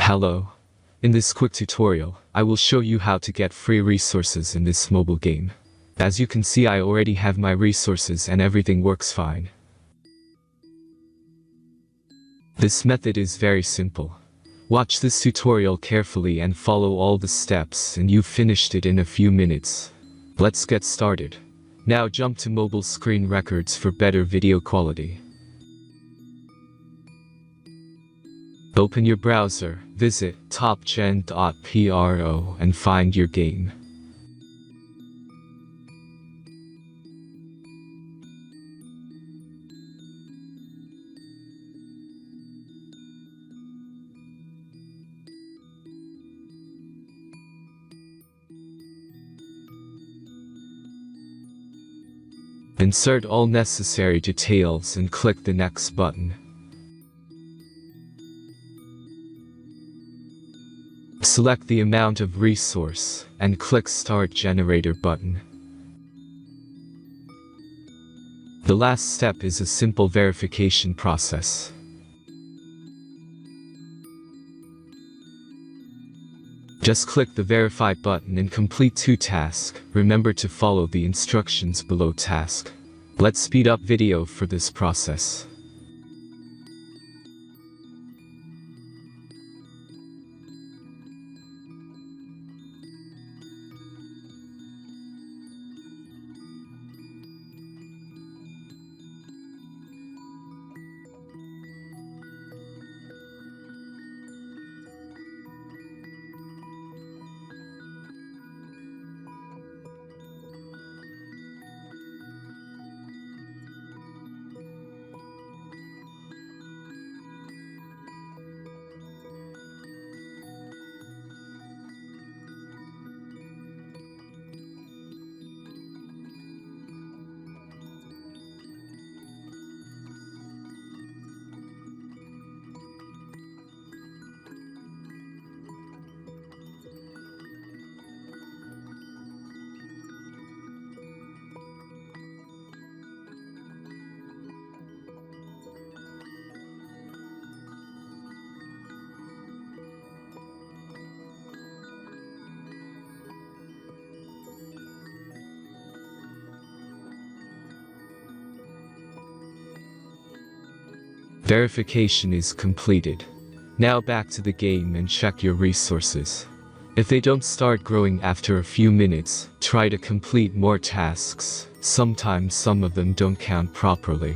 Hello. In this quick tutorial, I will show you how to get free resources in this mobile game. As you can see, I already have my resources and everything works fine. This method is very simple. Watch this tutorial carefully and follow all the steps and you've finished it in a few minutes. Let's get started. Now jump to mobile screen records for better video quality. Open your browser, visit hack..Our and find your game. Insert all necessary details and click the next button. Select the amount of resource and click Start Generator button. The last step is a simple verification process. Just click the Verify button and complete 2 tasks. Remember to follow the instructions below task. Let's speed up video for this process. Verification is completed. Now back to the game and check your resources. If they don't start growing after a few minutes, try to complete more tasks. Sometimes some of them don't count properly.